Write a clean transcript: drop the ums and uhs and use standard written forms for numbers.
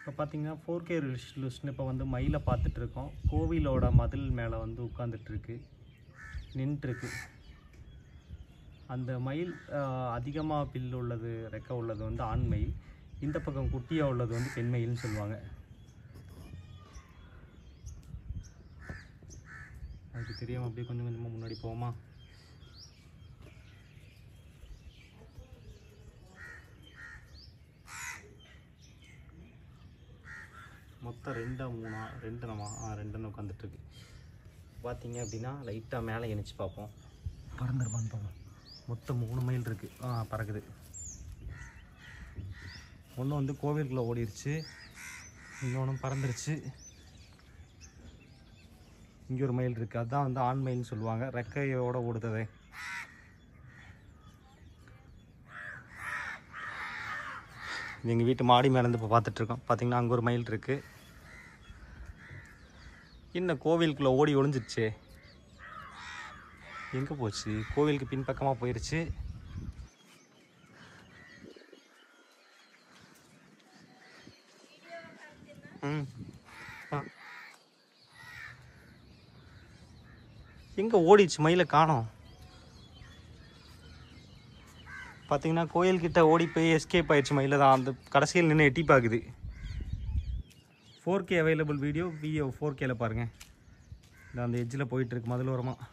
இப்போ பார்த்தீங்கன்னா 4K resolution இப்போ வந்து மயிலை பார்த்துட்ருக்கோம். கோவிலோட மதில் மேலே வந்து உட்காந்துட்ருக்கு, நின்றுருக்கு. அந்த மயில் அதிகமாக பில் உள்ளது, ரெக்கை உள்ளது வந்து ஆண் மயில். இந்த பக்கம் குட்டியாக உள்ளது வந்து பெண் மயில்னு சொல்லுவாங்க. அதுக்கு தெரியாமல் அப்படியே கொஞ்சம் கொஞ்சமாக முன்னாடி போவோமா? மொத்தம் 2 உட்காந்துட்ருக்கு. பார்த்தீங்க அப்படின்னா லைட்டாக மேலே இணைச்சி பார்ப்போம், பறந்துருப்பான்னு பார்ப்போம். மொத்தம் 3 மயில் இருக்குது. பறக்குது. ஒன்று வந்து கோவிலுக்குள்ளே ஓடிடுச்சு, இன்னொன்று பறந்துருச்சு. இங்கே ஒரு மயில் இருக்குது, அதுதான் வந்து ஆண் மயில்னு சொல்லுவாங்க, ரெக்கையோட ஓடுததே. எங்கள் வீட்டு மாடி மேலேருந்து இப்போ பார்த்துட்ருக்கோம். பார்த்தீங்கன்னா அங்கே ஒரு மயில் இருக்குது. இன்னும் கோவிலுக்குள்ளே ஓடி ஒளிஞ்சிருச்சு. எங்கே போச்சு? கோவிலுக்கு பின்பக்கமாக போயிடுச்சு. எங்கே ஓடிச்சு? மயிலை காணோம். பார்த்தீங்கன்னா கோயில்கிட்ட ஓடி போய் எஸ்கேப் ஆயிடுச்சு மயில தான். அந்த கடைசியில் நின்று எட்டி பார்க்குது. 4K அவைலபிள் வீடியோ 4Kல பாருங்கள். இந்த அந்த எட்ஜில் போயிட்டுருக்கு மதில் ஓரமாக.